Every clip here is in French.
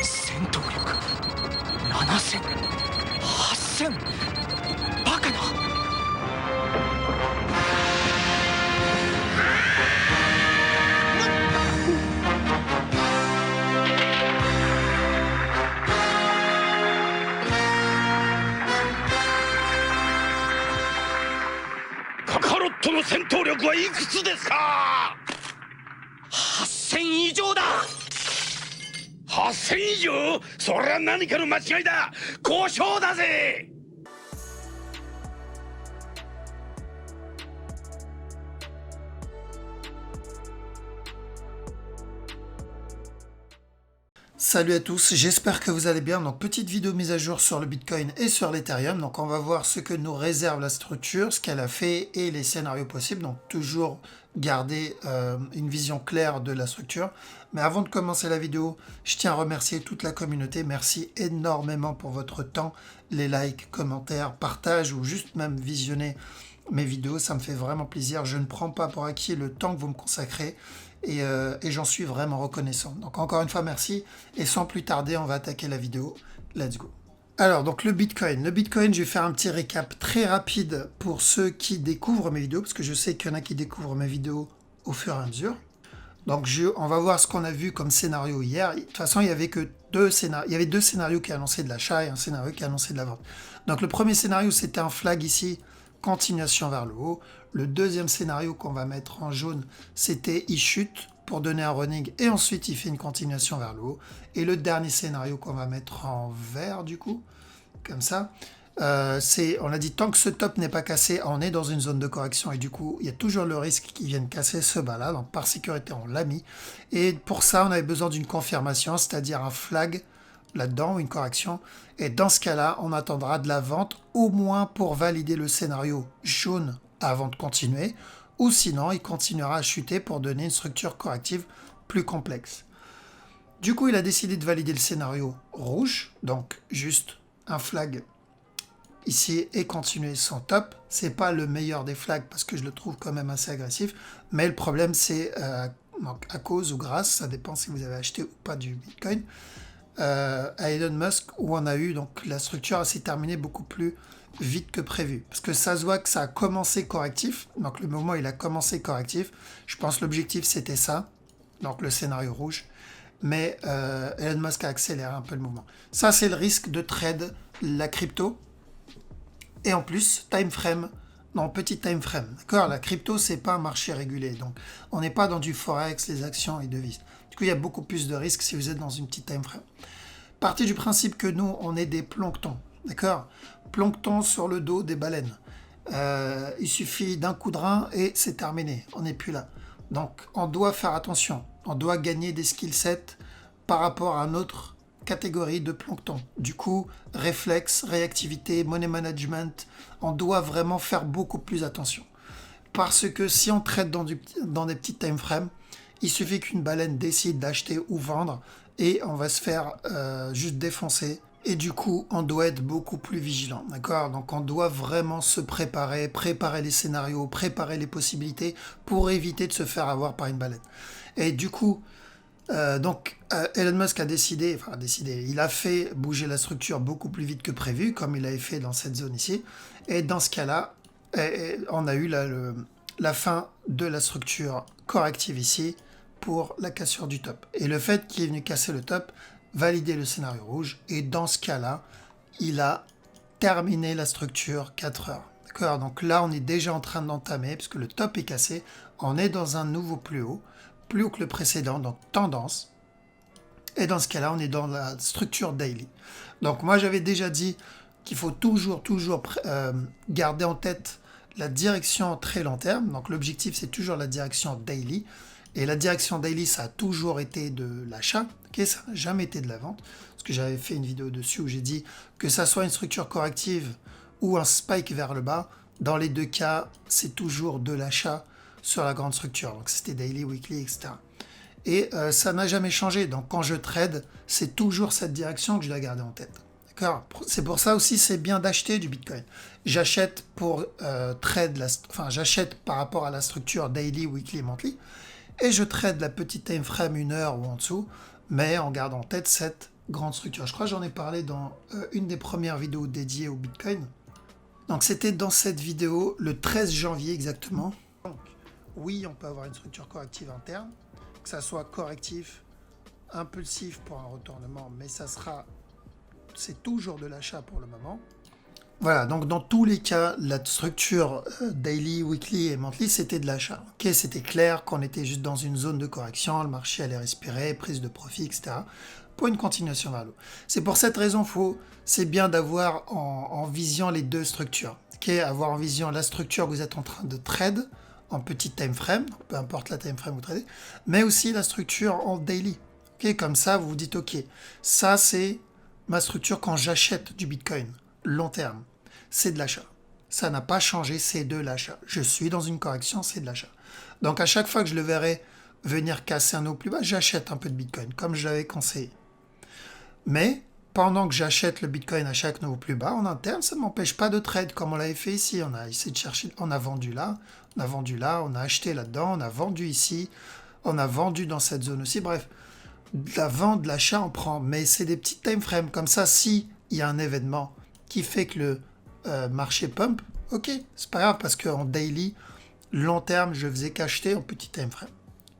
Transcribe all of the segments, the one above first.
戦闘力7000、8000、バカな。カカロットの戦闘力はいくつですか8000以上だ。？8000以上？それは何かの間違いだ。交渉だぜ。Salut à tous, j'espère que vous allez bien. Donc petite vidéo mise à jour sur le Bitcoin et sur l'Ethereum. Donc on va voir ce que nous réserve la structure, ce qu'elle a fait et les scénarios possibles. Donc toujours garder une vision claire de la structure. Mais avant de commencer la vidéo, je tiens à remercier toute la communauté. Merci énormément pour votre temps, les likes, commentaires, partages ou juste même visionner mes vidéos. Ça me fait vraiment plaisir. Je ne prends pas pour acquis le temps que vous me consacrez. Et j'en suis vraiment reconnaissant. Donc encore une fois, merci. Et sans plus tarder, on va attaquer la vidéo. Let's go. Alors, donc le Bitcoin. Le Bitcoin, je vais faire un petit récap très rapide pour ceux qui découvrent mes vidéos, parce que je sais qu'il y en a qui découvrent mes vidéos au fur et à mesure. Donc on va voir ce qu'on a vu comme scénario hier. De toute façon, il y avait que deux scénarios. Il y avait deux scénarios qui annonçaient de l'achat et un scénario qui annonçait de la vente. Donc le premier scénario, c'était un flag ici, continuation vers le haut. Le deuxième scénario qu'on va mettre en jaune, c'était il chute pour donner un running et ensuite il fait une continuation vers le haut. Et le dernier scénario qu'on va mettre en vert du coup, comme ça, on a dit tant que ce top n'est pas cassé, on est dans une zone de correction et du coup il y a toujours le risque qu'ils viennent casser ce bas là. Donc par sécurité on l'a mis. Et pour ça on avait besoin d'une confirmation, c'est-à-dire un flag là-dedans, une correction, et dans ce cas-là, on attendra de la vente au moins pour valider le scénario jaune avant de continuer, ou sinon il continuera à chuter pour donner une structure corrective plus complexe. Du coup, il a décidé de valider le scénario rouge, donc juste un flag ici et continuer son top. C'est pas le meilleur des flags parce que je le trouve quand même assez agressif, mais le problème c'est à cause ou grâce, ça dépend si vous avez acheté ou pas du Bitcoin, à Elon Musk, où on a eu donc la structure s'est terminée beaucoup plus vite que prévu, parce que ça se voit que ça a commencé correctif. Donc le moment il a commencé correctif, je pense que l'objectif c'était ça, donc le scénario rouge, mais Elon Musk a accéléré un peu le mouvement. Ça c'est le risque de trade la crypto, et en plus time frame, non, petit time frame, d'accord. La crypto c'est pas un marché régulé, donc on n'est pas dans du forex, les actions et devises. Du coup, il y a beaucoup plus de risques si vous êtes dans une petite time frame. Partez du principe que nous, on est des planctons, d'accord? Plancton sur le dos des baleines. Il suffit d'un coup de rein et c'est terminé. On n'est plus là. Donc, on doit faire attention. On doit gagner des skill sets par rapport à une autre catégorie de plancton. Du coup, réflexe, réactivité, money management, on doit vraiment faire beaucoup plus attention. Parce que si on traite dans des petites time frames, il suffit qu'une baleine décide d'acheter ou vendre et on va se faire juste défoncer. Et du coup, on doit être beaucoup plus vigilant, d'accord? Donc on doit vraiment se préparer les scénarios, préparer les possibilités pour éviter de se faire avoir par une baleine. Et du coup, Elon Musk a décidé, il a fait bouger la structure beaucoup plus vite que prévu, comme il avait fait dans cette zone ici. Et dans ce cas-là, on a eu la fin de la structure corrective ici, pour la cassure du top. Et le fait qu'il est venu casser le top, valider le scénario rouge, et dans ce cas-là, il a terminé la structure 4 heures. D'accord? Donc là, on est déjà en train d'entamer, puisque le top est cassé, on est dans un nouveau plus haut que le précédent, donc tendance. Et dans ce cas-là, on est dans la structure daily. Donc moi, j'avais déjà dit qu'il faut toujours garder en tête la direction très long terme. Donc l'objectif, c'est toujours la direction daily. Et la direction daily, ça a toujours été de l'achat, okay, ça n'a jamais été de la vente. Parce que j'avais fait une vidéo dessus où j'ai dit que ça soit une structure corrective ou un spike vers le bas, dans les deux cas, c'est toujours de l'achat sur la grande structure. Donc c'était daily, weekly, etc. Et ça n'a jamais changé. Donc quand je trade, c'est toujours cette direction que je dois garder en tête. D'accord ? C'est pour ça aussi, c'est bien d'acheter du Bitcoin. J'achète pour j'achète par rapport à la structure daily, weekly, monthly. et je trade la petite time frame 1 heure ou en dessous, mais en gardant en tête cette grande structure. Je crois que j'en ai parlé dans une des premières vidéos dédiées au Bitcoin. Donc c'était dans cette vidéo le 13 janvier exactement. Donc oui, on peut avoir une structure corrective interne, que ça soit correctif, impulsif pour un retournement, mais c'est toujours de l'achat pour le moment. Voilà, donc dans tous les cas, la structure daily, weekly et monthly, c'était de l'achat. Ok, c'était clair qu'on était juste dans une zone de correction, le marché allait respirer, prise de profit, etc. pour une continuation vers le haut. C'est pour cette raison, c'est bien d'avoir en vision les deux structures. Ok, avoir en vision la structure que vous êtes en train de trade en petite time frame, peu importe la time frame que vous tradez, mais aussi la structure en daily. Ok, comme ça, vous vous dites, ok, ça c'est ma structure quand j'achète du Bitcoin, long terme. C'est de l'achat. Ça n'a pas changé, c'est de l'achat. Je suis dans une correction, c'est de l'achat. Donc à chaque fois que je le verrai venir casser un niveau plus bas, j'achète un peu de Bitcoin, comme je l'avais conseillé. Mais pendant que j'achète le Bitcoin à chaque niveau plus bas, en interne, ça ne m'empêche pas de trade, comme on l'avait fait ici. On a essayé de chercher, on a vendu là, on a acheté là-dedans, on a vendu ici, on a vendu dans cette zone aussi. Bref, de la vente, de l'achat, on prend. Mais c'est des petites time frames. Comme ça, s'il y a un événement qui fait que le marché pump, ok, c'est pas grave parce qu'en daily, long terme, je faisais qu'acheter en petit time frame.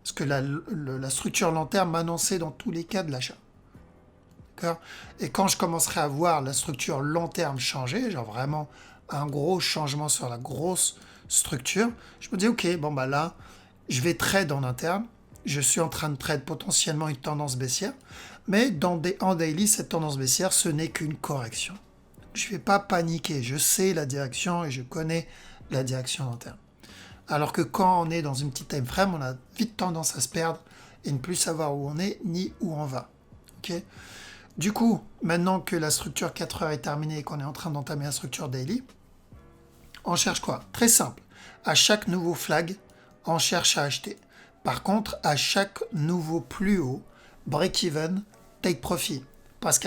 Parce que la structure long terme m'annonçait dans tous les cas de l'achat. D'accord ? Et quand je commencerai à voir la structure long terme changer, genre vraiment un gros changement sur la grosse structure, je me dis ok, bon bah là, je vais trade en interne, je suis en train de trade potentiellement une tendance baissière, mais en daily, cette tendance baissière, ce n'est qu'une correction. Je ne vais pas paniquer, je sais la direction et je connais la direction long terme. Alors que quand on est dans une petite time frame, on a vite tendance à se perdre et ne plus savoir où on est ni où on va. Okay ? Du coup, maintenant que la structure 4 heures est terminée et qu'on est en train d'entamer la structure daily, on cherche quoi ? Très simple. À chaque nouveau flag, on cherche à acheter. Par contre, à chaque nouveau plus haut, break-even, take profit. Parce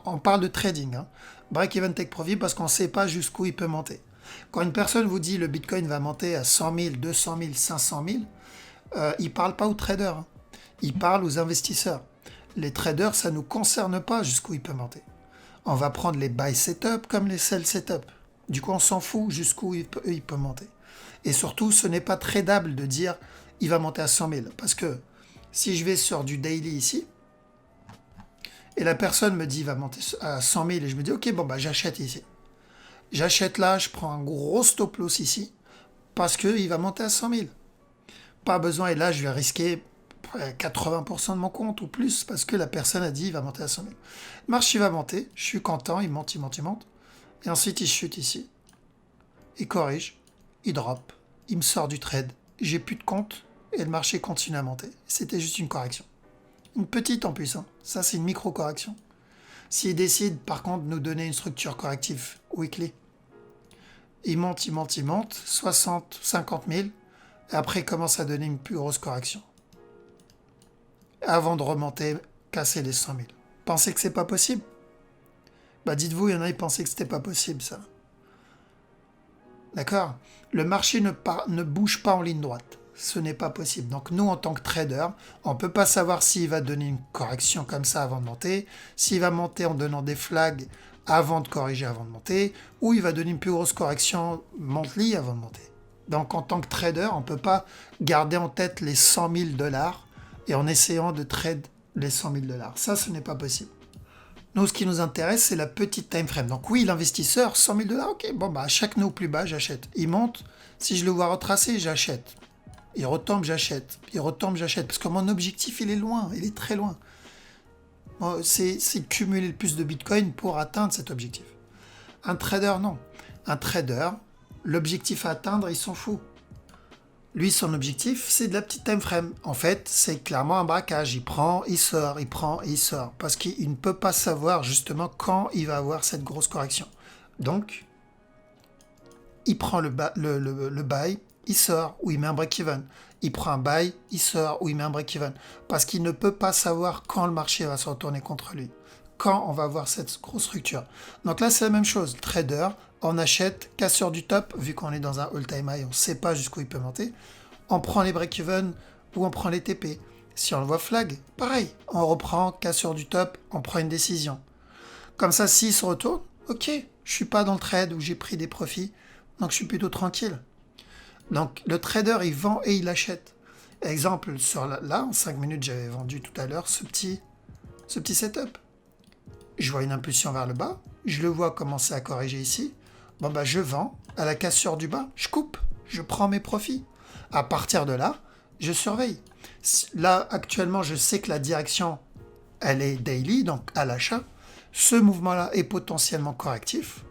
on parle de trading, hein. Break-even, take profit, parce qu'on ne sait pas jusqu'où il peut monter. Quand une personne vous dit le Bitcoin va monter à 100 000, 200 000, 500 000, il ne parle pas aux traders, hein. Il parle aux investisseurs. Les traders, ça ne nous concerne pas jusqu'où il peut monter. On va prendre les buy setup comme les sell setup. Du coup, on s'en fout jusqu'où il peut monter. Et surtout, ce n'est pas tradable de dire il va monter à 100 000. Parce que si je vais sur du daily ici, et la personne me dit il va monter à 100 000, et je me dis ok, bon bah j'achète ici. J'achète là, je prends un gros stop loss ici, parce qu'il va monter à 100 000. Pas besoin, et là je vais risquer 80% de mon compte ou plus, parce que la personne a dit il va monter à 100 000. Le marché va monter, je suis content, il monte. Et ensuite il chute ici. Il corrige, il drop, il me sort du trade, j'ai plus de compte, et le marché continue à monter. C'était juste une correction. Une petite en plus, hein. Ça c'est une micro-correction. S'il décide par contre de nous donner une structure corrective weekly, il monte, 60, 50 000, et après il commence à donner une plus grosse correction. Avant de remonter, casser les 100 000. Pensez que c'est pas possible ? Bah dites-vous, il y en a qui pensaient que c'était pas possible ça. D'accord ? Le marché ne bouge pas en ligne droite. Ce n'est pas possible. Donc nous, en tant que trader, on ne peut pas savoir s'il va donner une correction comme ça avant de monter, s'il va monter en donnant des flags avant de corriger avant de monter, ou il va donner une plus grosse correction monthly avant de monter. Donc en tant que trader, on ne peut pas garder en tête les 100 000 $ et en essayant de trade les 100 000 $. Ça, ce n'est pas possible. Nous, ce qui nous intéresse, c'est la petite time frame. Donc oui, l'investisseur, 100 000 $, ok, bon, bah, à chaque nœud plus bas, j'achète. Il monte, si je le vois retracer, j'achète. Il retombe, j'achète. Il retombe, j'achète. Parce que mon objectif, il est loin, il est très loin. C'est cumuler le plus de Bitcoin pour atteindre cet objectif. Un trader, non. Un trader, l'objectif à atteindre, il s'en fout. Lui, son objectif, c'est de la petite time frame. En fait, c'est clairement un braquage. Il prend, il sort, il prend, il sort. Parce qu'il ne peut pas savoir justement quand il va avoir cette grosse correction. Donc, il prend le buy, il sort ou il met un break-even. Il prend un buy, il sort ou il met un break-even. Parce qu'il ne peut pas savoir quand le marché va se retourner contre lui. Quand on va avoir cette grosse structure. Donc là, c'est la même chose. Trader, on achète, casseur du top, vu qu'on est dans un all-time high, on ne sait pas jusqu'où il peut monter. On prend les break-even ou on prend les TP. Si on le voit flag, pareil, on reprend, cassure du top, on prend une décision. Comme ça, s'il se retourne, ok, je suis pas dans le trade où j'ai pris des profits, donc je suis plutôt tranquille. Donc le trader, il vend et il achète. Exemple, sur là, en 5 minutes, j'avais vendu tout à l'heure ce petit setup. Je vois une impulsion vers le bas, je le vois commencer à corriger ici. Bon bah je vends, à la cassure du bas, je coupe, je prends mes profits. À partir de là, je surveille. Là, actuellement, je sais que la direction, elle est daily, donc à l'achat. Ce mouvement-là est potentiellement correctif.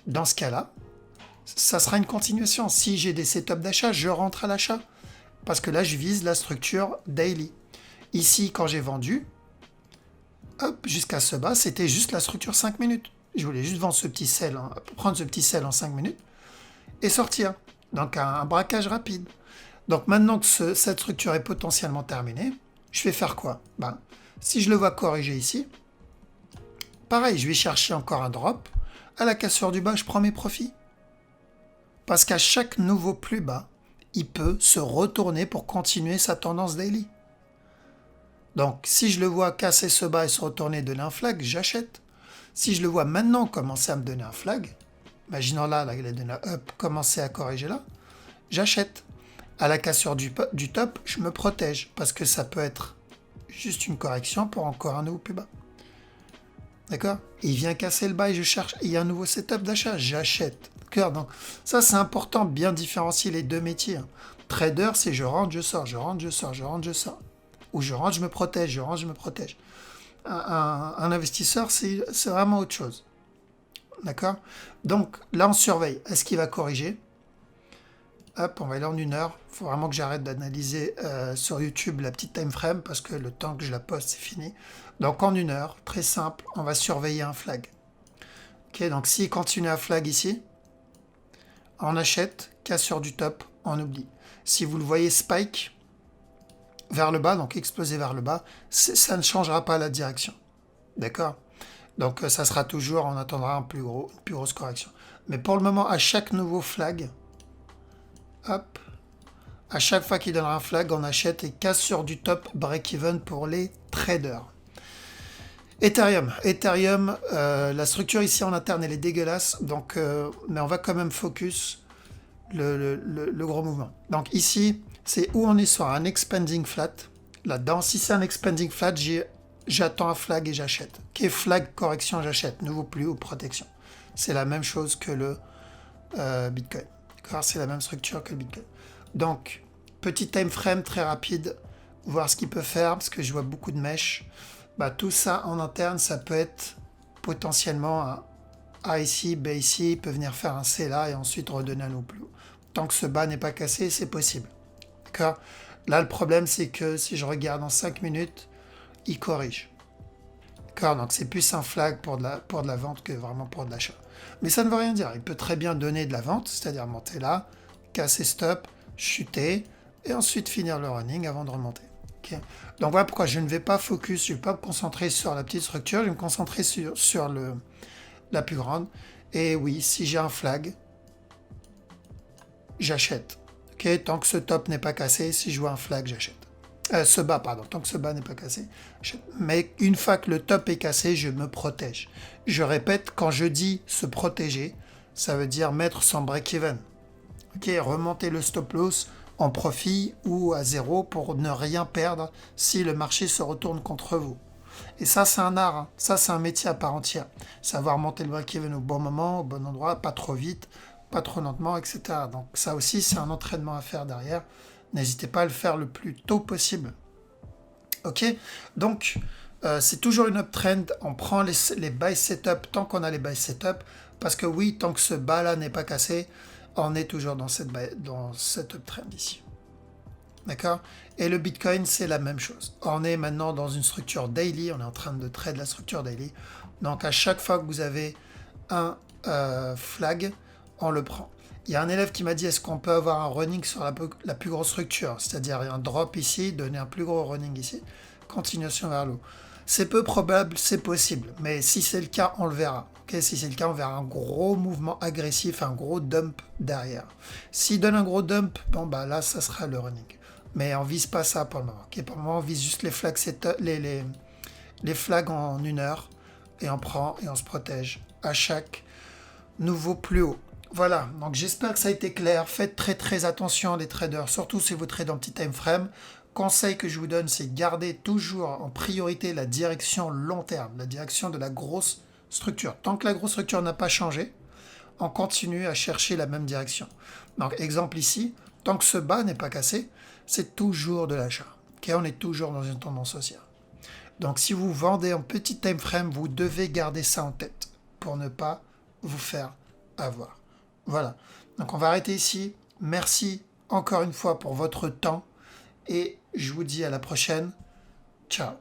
Dans ce cas-là, ça sera une continuation. Si j'ai des setups d'achat, je rentre à l'achat. Parce que là, je vise la structure daily. Ici, quand j'ai vendu, hop, jusqu'à ce bas, c'était juste la structure 5 minutes. Je voulais juste vendre ce petit sell, prendre ce petit sell en 5 minutes et sortir. Donc un braquage rapide. Donc maintenant que cette structure est potentiellement terminée, je vais faire quoi? Si je le vois corriger ici, pareil, je vais chercher encore un drop. À la cassure du bas, je prends mes profits. Parce qu'à chaque nouveau plus bas, il peut se retourner pour continuer sa tendance daily. Donc si je le vois casser ce bas et se retourner et donner un flag, j'achète. Si je le vois maintenant commencer à me donner un flag, imaginons là, il a donné un up, commencer à corriger là, j'achète. À la cassure du top, je me protège parce que ça peut être juste une correction pour encore un nouveau plus bas. D'accord? Il vient casser le bas et je cherche, il y a un nouveau setup d'achat, j'achète. D'accord? Donc ça c'est important, bien différencier les deux métiers. Trader, c'est je rentre, je sors, je rentre, je sors, je rentre, je sors. Ou je rentre, je me protège, je rentre, je me protège. Un investisseur, c'est vraiment autre chose. D'accord? Donc là on surveille, est-ce qu'il va corriger? Hop, on va aller en 1 heure. Il faut vraiment que j'arrête d'analyser sur YouTube la petite time frame parce que le temps que je la poste, c'est fini. Donc en 1 heure, très simple, on va surveiller un flag. Ok, donc s'il continue à flag ici, on achète, cassure du top, on oublie. Si vous le voyez spike vers le bas, donc exploser vers le bas, ça ne changera pas la direction. D'accord? Donc ça sera toujours, on attendra une plus grosse correction. Mais pour le moment, à chaque nouveau flag, hop, à chaque fois qu'il donnera un flag, on achète et casse sur du top break-even pour les traders. Ethereum, la structure ici en interne, elle est dégueulasse, donc, mais on va quand même focus le gros mouvement. Donc ici, c'est où on est sur un expanding flat. Là-dedans, si c'est un expanding flat, j'attends un flag et j'achète. Ok, flag, correction, j'achète. Nouveau plus haut, protection. C'est la même chose que le Bitcoin. C'est la même structure que le Bitcoin. Donc, petit time frame très rapide, voir ce qu'il peut faire, parce que je vois beaucoup de mèches. Tout ça en interne, ça peut être potentiellement un A ici, B ici, il peut venir faire un C là et ensuite redonner un nouveau plus haut. Tant que ce bas n'est pas cassé, c'est possible. D'accord? Là, le problème, c'est que si je regarde en 5 minutes, il corrige. D'accord? Donc, c'est plus un flag pour de la vente que vraiment pour de l'achat. Mais ça ne veut rien dire. Il peut très bien donner de la vente, c'est-à-dire monter là, casser stop, chuter, et ensuite finir le running avant de remonter. Okay. Donc voilà pourquoi je ne vais pas focus, je ne vais pas me concentrer sur la petite structure, je vais me concentrer sur la plus grande. Et oui, si j'ai un flag, j'achète. Okay. Tant que ce top n'est pas cassé, si je vois un flag, j'achète. Ce bas, pardon, tant que ce bas n'est pas cassé. Mais une fois que le top est cassé, je me protège. Je répète, quand je dis se protéger, ça veut dire mettre son break-even. Ok, remonter le stop loss en profit ou à zéro pour ne rien perdre si le marché se retourne contre vous. Et ça, c'est un art, hein. Ça, c'est un métier à part entière. Savoir monter le break-even au bon moment, au bon endroit, pas trop vite, pas trop lentement, etc. Donc ça aussi, c'est un entraînement à faire derrière. N'hésitez pas à le faire le plus tôt possible. Ok, donc c'est toujours une uptrend. On prend les buy setup tant qu'on a les buy setup. Parce que oui, tant que ce bas là n'est pas cassé, on est toujours dans cette uptrend ici. D'accord? Et le Bitcoin, c'est la même chose. On est maintenant dans une structure daily. On est en train de trade la structure daily. Donc à chaque fois que vous avez un flag, on le prend. Il y a un élève qui m'a dit, est-ce qu'on peut avoir un running sur la plus grosse structure? C'est-à-dire un drop ici, donner un plus gros running ici, continuation vers le haut. C'est peu probable, c'est possible. Mais si c'est le cas, on le verra. Okay, si c'est le cas, on verra un gros mouvement agressif, un gros dump derrière. S'il donne un gros dump, bon là, ça sera le running. Mais on vise pas ça pour le moment. Ok, pour le moment, on vise juste les flags, les flags en 1 heure. Et on prend et on se protège à chaque nouveau plus haut. Voilà, donc j'espère que ça a été clair. Faites très très attention les traders, surtout si vous tradez en petit time frame. Conseil que je vous donne, c'est garder toujours en priorité la direction long terme, la direction de la grosse structure. Tant que la grosse structure n'a pas changé, on continue à chercher la même direction. Donc exemple ici, tant que ce bas n'est pas cassé, c'est toujours de l'achat. Okay, on est toujours dans une tendance haussière. Donc si vous vendez en petit time frame, vous devez garder ça en tête pour ne pas vous faire avoir. Voilà. Donc on va arrêter ici. Merci encore une fois pour votre temps et je vous dis à la prochaine. Ciao.